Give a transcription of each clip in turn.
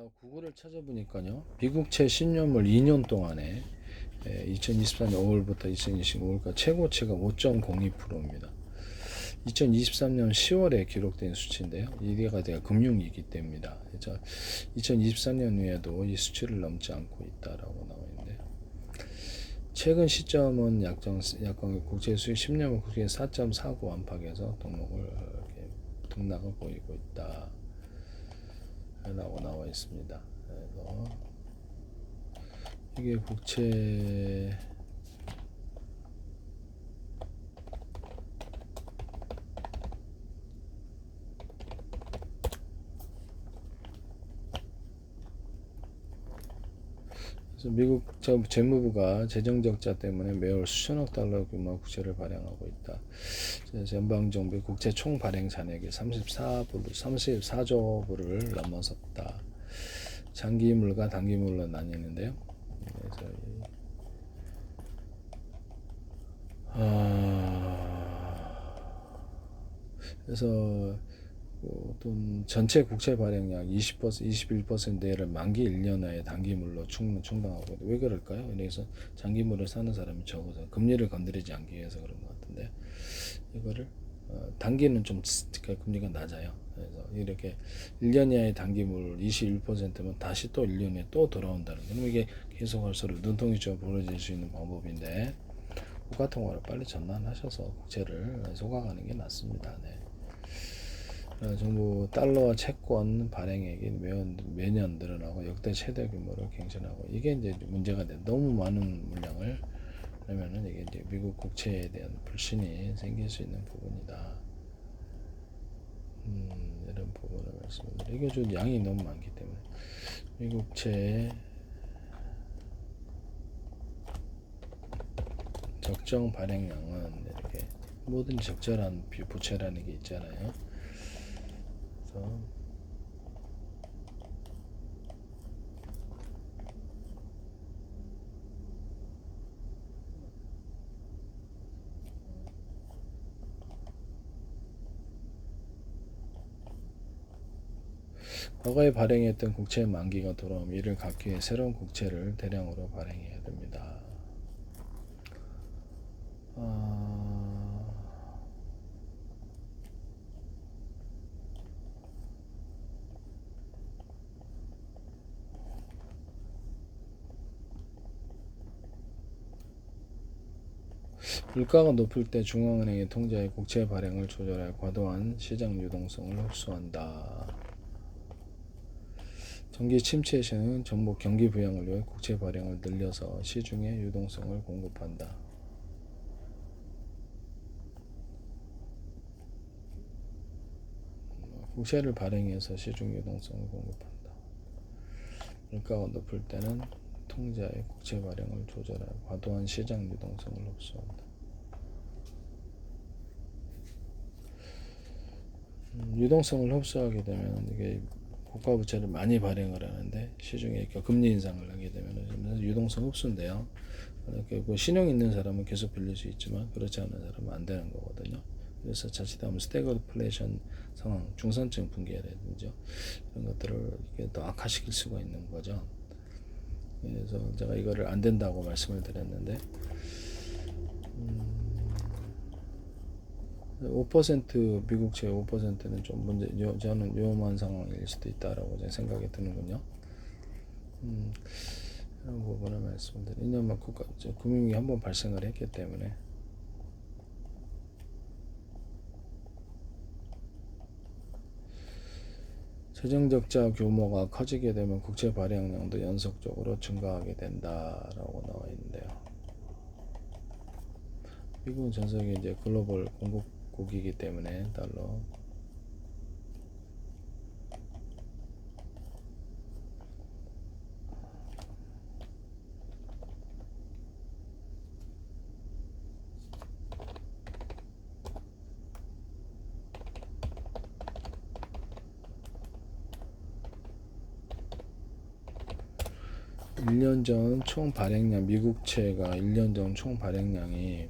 제가 구글을 찾아보니까요, 미국채 10년물 2년 동안에 2024년 5월부터 2025월까지 최고치가 5.02%입니다. 2023년 10월에 기록된 수치인데요. 이게가 금융위기 때입니다. 2024년 후에도 이 수치를 넘지 않고 있다라고 나와 있는데, 최근 시점은 약간 국제 수익 10년물 국제 4.49 안팎에서 등락을 보이고 있다 라고 나와 있습니다. 그래서 이게 국채 그래서 미국 재무부가 재정적자 때문에 매월 수천억 달러 규모 국채를 발행하고 있다. 연방정부의 국채 총 발행 잔액이 34조 불을 넘어섰다. 장기물과 단기물로 나뉘는데요. 그래서 돈 전체 국채 발행량 20%, 21%를 만기 1년에 단기물로 충당하고, 왜 그럴까요? 그래서 장기물을 사는 사람이 적어서 금리를 건드리지 않기 위해서 그런 것 같은데, 이거를 단기는 좀 금리가 낮아요. 그래서 이렇게 1년 이하의 단기물 21%면 다시 또 1년에 또 돌아온다는 거예요. 이게 계속 할수록 눈통이처럼 벌어질 수 있는 방법인데, 국가통화를 빨리 전환하셔서 국채를 소각하는 게 낫습니다. 네. 정부 달러와 채권 발행액이 매년 늘어나고 역대 최대 규모를 갱신하고, 이게 이제 문제가 돼. 너무 많은 물량을 하면은 이게 이제 미국 국채에 대한 불신이 생길 수 있는 부분이다. 이런 부분을 말씀드립니다. 이게 좀 양이 너무 많기 때문에 미국채의 적정 발행량은 이렇게 모든 적절한 부채라는 게 있잖아요. 그래서 과거에 발행했던 국채 만기가 돌아오면 이를 갚기 위해 새로운 국채를 대량으로 발행해야 됩니다. 물가가 높을 때 중앙은행의 통제에 국채 발행을 조절하여 과도한 시장 유동성을 흡수한다. 경기 침체 시에는 정부 경기 부양을 위해 국채 발행을 늘려서 시중에 유동성을 공급한다. 국채를 발행해서 시중 유동성을 공급한다. 물가가 높을 때는 통제하에 국채 발행을 조절하여 과도한 시장 유동성을 흡수한다. 유동성을 흡수하게 되면 이게 국가 부채를 많이 발행을 하는데 시중에 금리 인상을 하게 되면 유동성 흡수인데요. 신용 있는 사람은 계속 빌릴 수 있지만 그렇지 않은 사람은 안 되는 거거든요. 그래서 자칫하면 스태그플레이션 상황, 중산층 붕괴라든지 이런 것들을 이게 더 악화시킬 수가 있는 거죠. 그래서 제가 이거를 안 된다고 말씀을 드렸는데, 5% 미국채 5%는 좀 저는 위험한 상황일 수도 있다라고 생각이 드는군요. 이런 부분을 말씀드리면, 왜냐면 금융이 한번 발생을 했기 때문에. 재정적자 규모가 커지게 되면 국채 발행량도 연속적으로 증가하게 된다라고 나와 있는데요. 미국은 전 세계 이제 글로벌 공급국이기 때문에 달러. 1년 전 총 발행량, 미국채가 1년 전 총 발행량이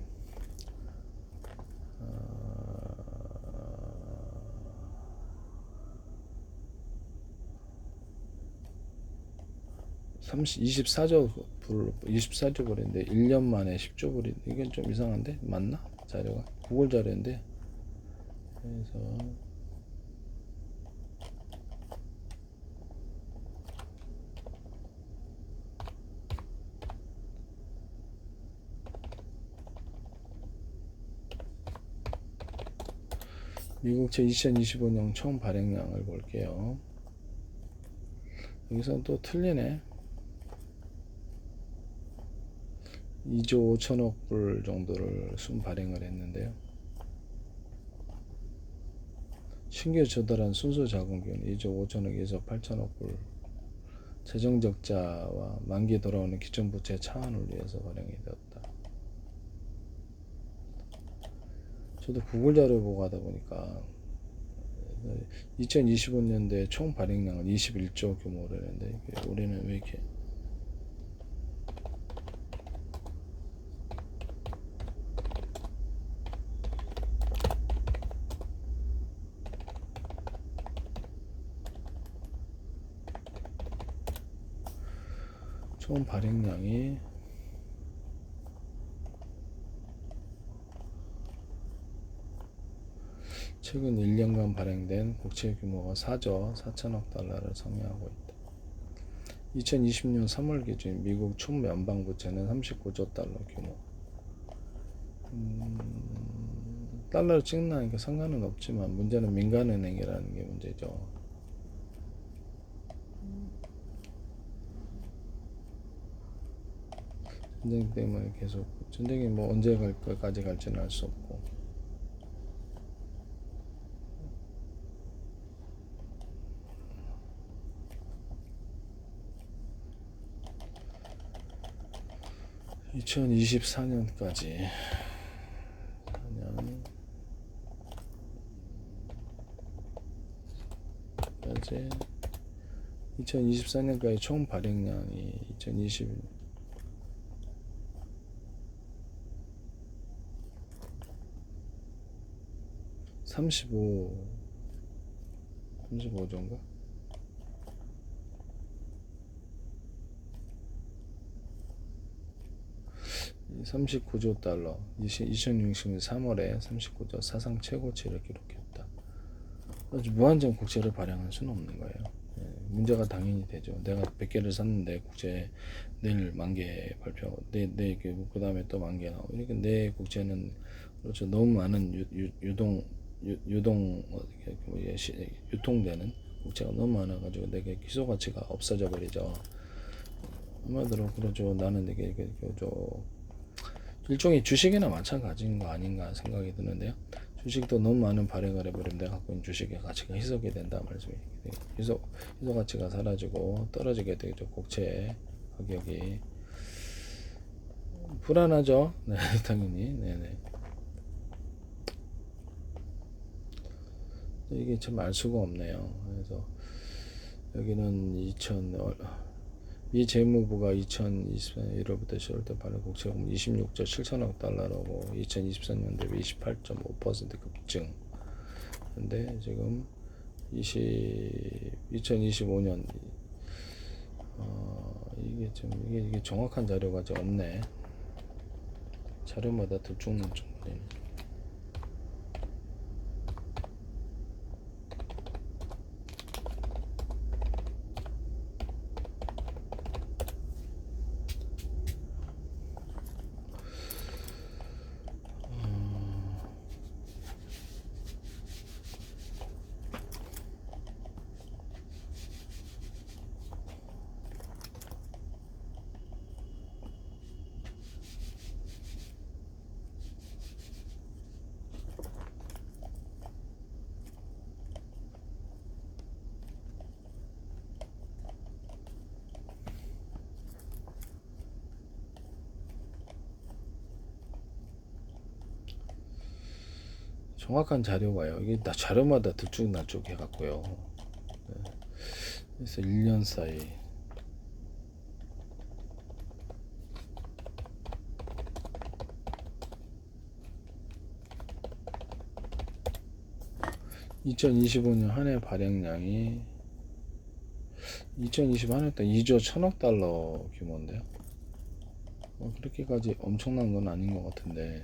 24조 불, 24조 불인데 1년 만에 10조 불이, 이건 좀 이상한데? 맞나? 자료가 구글 자료인데. 그래서 미국채 2025년 총 발행량을 볼게요. 여기서는 또 틀리네. 2조 5천억 불 정도를 순 발행을 했는데요. 신규 조달한 순수 자금기는 2조 5천억에서 8천억 불. 재정 적자와 만기 돌아오는 기존 부채 차환을 위해서 발행이 되었다. 저도 구글 자료 보고 하다 보니까 2025년도에 총 발행량은 21조 규모로 했는데 올해는 왜 이렇게 총 발행량이 최근 1년간 발행된 국채 규모가 4조 4천억 달러를 상회하고 있다. 2020년 3월 기준 미국 총 연방 부채는 39조 달러 규모. 달러를 찍는다니까 상관은 없지만 문제는 민간은행이라는 게 문제죠. 전쟁 때문에 계속, 전쟁이 뭐 언제 갈 거까지 갈지는 알 수 없고. (2024년까지) 2024년까지 총 발행량이 35조인가? 39조 달러. 2060년 3월에 39조 사상 최고치를 기록했다. 무한정 국채를 발행할 수는 없는 거예요. 문제가 당연히 되죠. 내가 100개를 샀는데 국채 내일 만개 발표하고 그 다음에 또 만개 나오고, 그러니까 내 국채는 그렇죠. 너무 많은 유통되는 국채가 너무 많아가지고 내게 기소 가치가 없어져 버리죠. 한마디로 그러죠. 나는 이게 일종의 주식이나 마찬가지인 거 아닌가 생각이 드는데요. 주식도 너무 많은 발행을 해버리면 내가 갖고 있는 주식의 가치가 희석이 된다 말씀이에요. 희석 가치가 사라지고 떨어지게 되죠. 국채 가격이 불안하죠. 네, 당연히. 네네. 이게 참 알 수가 없네요. 그래서 여기는 미 재무부가 2024년 1월부터 10월달 발행 국채금 26조 7천억 달러라고 2024년 대비 28.5% 급증. 근데 지금 2025년 이게 정확한 자료가 좀 없네. 자료마다 들쭉날쭉. 정확한 자료가요. 이게 다 자료마다 들쭉날쭉 해갖고요. 네. 그래서 1년 사이 (2025년) 한 해 발행량이 2020 한 해 때 2조 1000억 달러 규모인데요. 그렇게까지 엄청난 건 아닌 것 같은데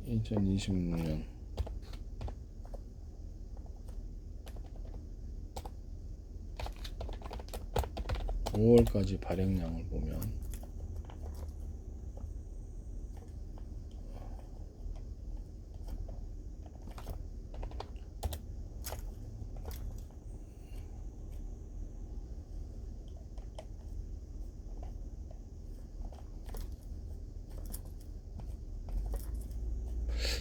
2026년 5월까지 발행량을 보면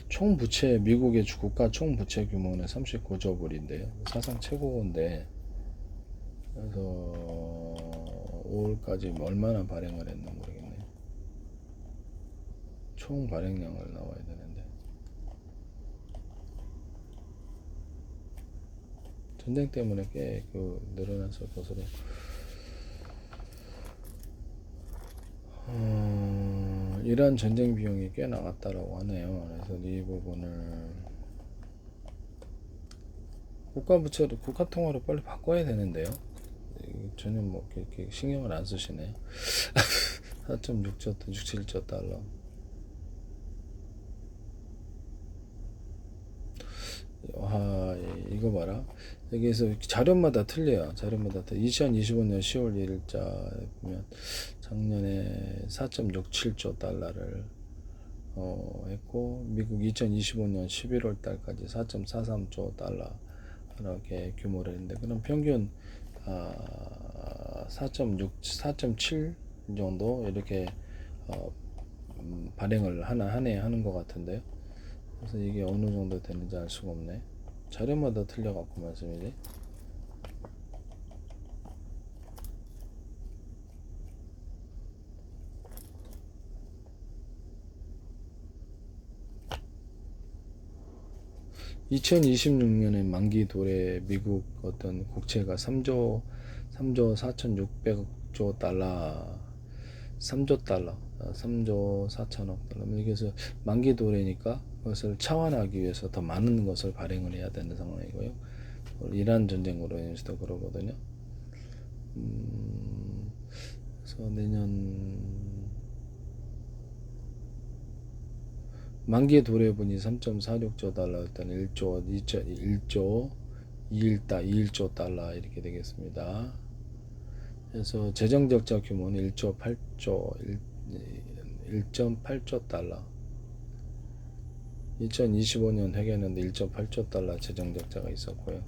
총 부채 미국의 국가 총 부채 규모는 39조 불인데요. 사상 최고인데 그래서 5월까지 얼마나 발행을 했나 모르겠네요. 총 발행량을 나와야 되는데 전쟁 때문에 꽤 늘어났을 것으로 이란 전쟁 비용이 꽤 나갔다라고 하네요. 그래서 이 부분을 국가 부채로 국가 통화로 빨리 바꿔야 되는데요. 전혀 뭐 이렇게 신경을 안 쓰시네요. 4.6조, 67조 달러. 와, 이거 봐라. 여기에서 자료마다 틀려요. 자료마다 틀려. 2025년 10월 1일자 보면 작년에 4.67조 달러를 했고 미국 2025년 11월 달까지 4.43조 달러 이렇게 규모를 했는데 그럼 평균 4.7 정도 이렇게 발행을 한 해 하는 것 같은데요. 그래서 이게 어느 정도 되는지 알 수가 없네. 자료마다 틀려갖고 말씀이지. (2026년에) 만기 도래 미국 어떤 국채가 3조 4,600조 달러 3조 달러 3조 4천억 달러 여기서 만기 도래니까 그것을 차환하기 위해서 더 많은 것을 발행을 해야 되는 상황이고요. 이란 전쟁으로 인해서도 그러거든요. 그래서 내년 만기 도래분이 3.46조 달러였던 1조 21조 달러 이렇게 되겠습니다. 그래서 재정적자 규모는 1.8조 달러 2025년 회계는데 1.8조 달러 재정적자가 있었고요.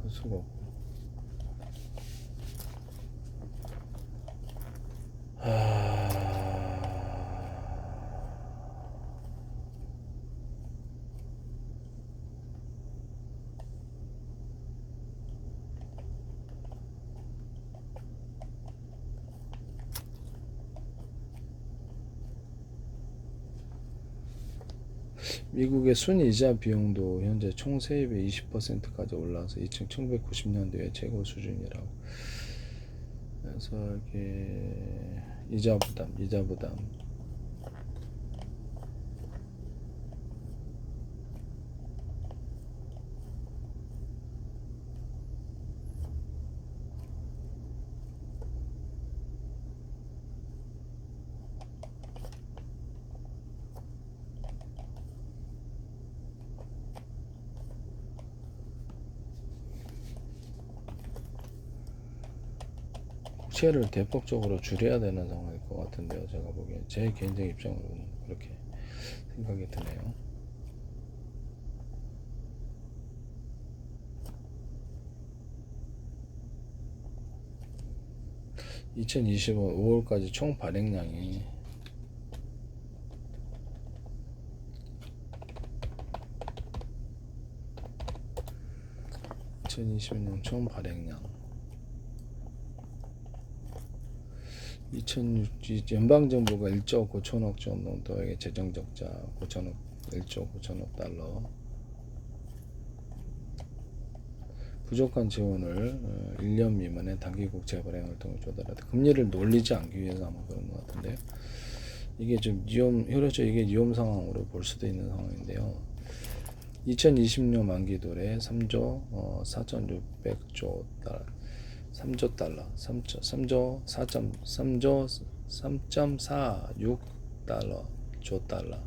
할 수가 없고 미국의 순이자 비용도 현재 총 세입의 20%까지 올라서 1990년도에 최고 수준이라고. 그래서 이렇게 이자 부담 국채를 대폭적으로 줄여야 되는 상황일 것 같은데요. 제가 보기엔 제 개인적인 입장으로는 그렇게 생각이 드네요. (2025년 5월까지) 총 발행량이 2020년 총 발행량 2006 연방정부가 1조 9천억 정도의 재정적자 1조 9천억 달러 부족한 지원을 1년 미만의 단기 국채 발행을 통해 조달하다. 금리를 놀리지 않기 위해서 아마 그런 것 같은데요. 이게 좀 그렇죠. 이게 위험 상황으로 볼 수도 있는 상황인데요. 2020년 만기 도래 3조 4,600조 달러, 3조 달러, 3조 3.46 달러, 조 달러.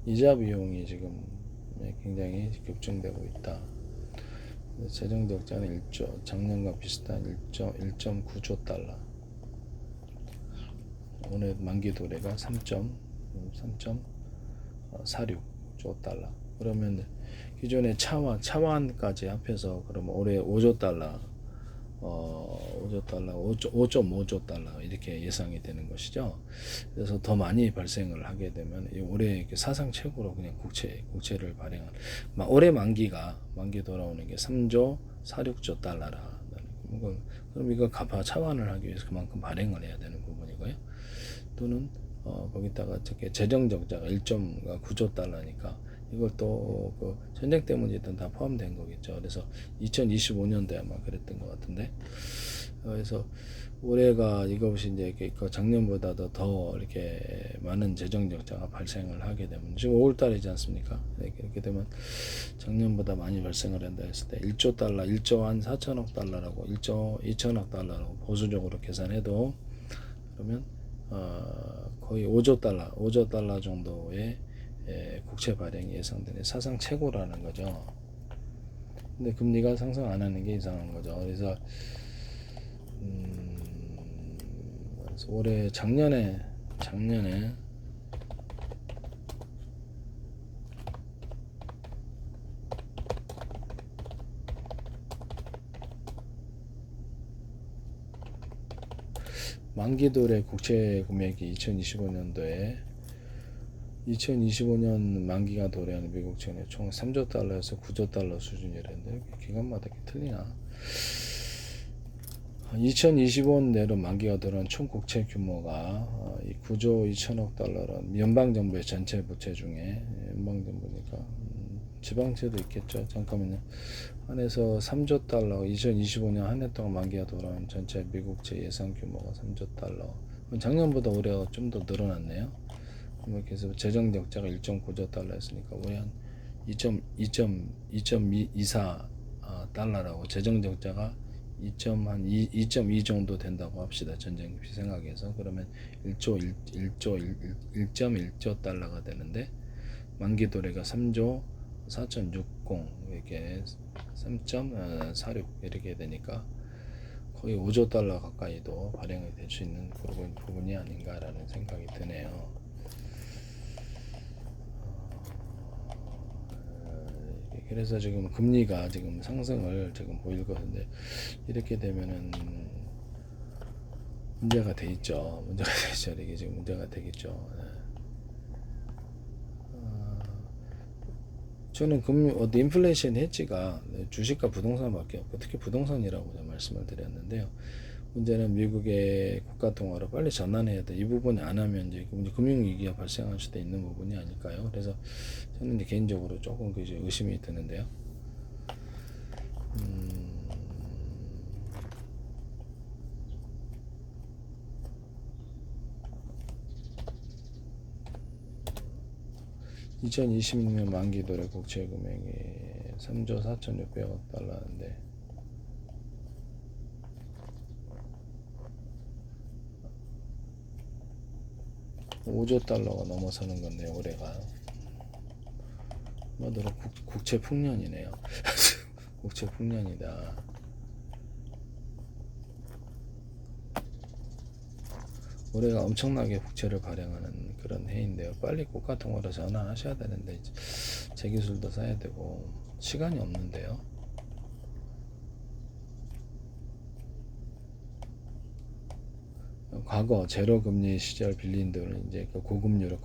이자 비용이 지금 굉장히 급증되고 있다. 재정 적자는 1조, 작년과 비슷한 1.9조 달러. 오늘 만기 도래가 3.46조 달러. 그러면 기존의 차환까지 합해서 그러면 올해 5조 달러, 5.5조 달러 이렇게 예상이 되는 것이죠. 그래서 더 많이 발생을 하게 되면 올해 사상 최고로 그냥 국채를 발행한 올해 만기 돌아오는 게 3조 46조 달러라. 그럼 이거 차환을 하기 위해서 그만큼 발행을 해야 되는 부분이고요. 또는 거기다가 재정 적자가 1.9조 달러니까 이걸 또 그 전쟁 때문이든 다 포함된 거겠죠. 그래서 2025년도에 아마 그랬던 것 같은데, 그래서 올해가 이것이 이제 작년보다도 더 이렇게 많은 재정 적자가 발생을 하게 되면 지금 5월달이지 않습니까? 이렇게 되면 작년보다 많이 발생을 한다 했을 때 1조 달러, 1조 한 4천억 달러라고 1조 2천억 달러라고 보수적으로 계산해도 그러면 거의 5조 달러 정도의 국채 발행이 예상되는 사상 최고라는 거죠. 근데 금리가 상승 안 하는 게 이상한 거죠. 그래서 올해 작년에 만기 도래 국채 금액이 2025년 만기가 도래하는 미국 채권의 총 3조 달러에서 9조 달러 수준이라는데 기간마다 이렇게 틀리나? 2025년 내로 만기가 도래한 총 국채 규모가 9조 2천억 달러란 연방정부의 전체 부채 중에 연방정부니까 지방채도 있겠죠. 잠깐만요. 한해서 3조 달러, 2025년 한 해 동안 만기가 돌아온 전체 미국채 예상 규모가 3조 달러. 작년보다 올해가 좀 더 늘어났네요. 이렇게 해서 재정 적자가 1.9조 달러였으니까 올해 한 2.24 달러라고 재정 적자가 2.2 정도 된다고 합시다. 전쟁 생각해서 그러면 1.1조 달러가 되는데 만기 도래가 3조 4,660 이렇게 3.46 이렇게 되니까 거의 5조 달러 가까이도 발행이 될 수 있는 그런 부분이 아닌가라는 생각이 드네요. 그래서 지금 금리가 지금 상승을 지금 보일 것인데 이렇게 되면은 문제가 돼 있죠. 이게 지금 문제가 되겠죠. 저는 인플레이션 헤지가 주식과 부동산밖에 없고 특히 부동산이라고 말씀을 드렸는데요. 문제는 미국의 국가 통화로 빨리 전환해야 돼. 이 부분이 안 하면 이제 금융위기가 발생할 수도 있는 부분이 아닐까요? 그래서 저는 이제 개인적으로 조금 이제 의심이 드는데요. 2026년 만기 도래 국채 금액이 3조 4,600억 달러인데 $5조 달러가 넘어서는 건데요. 올해가 뭐더러 국채 풍년이네요. 국채 풍년이다. 올해가 엄청나게 국채를 발행하는 그런 해인데요. 빨리 국가 통화로 전환하셔야 되는데 재기술도 사야 되고 시간이 없는데요. 과거 제로 금리 시절 빌린 돈을 이제 고금리로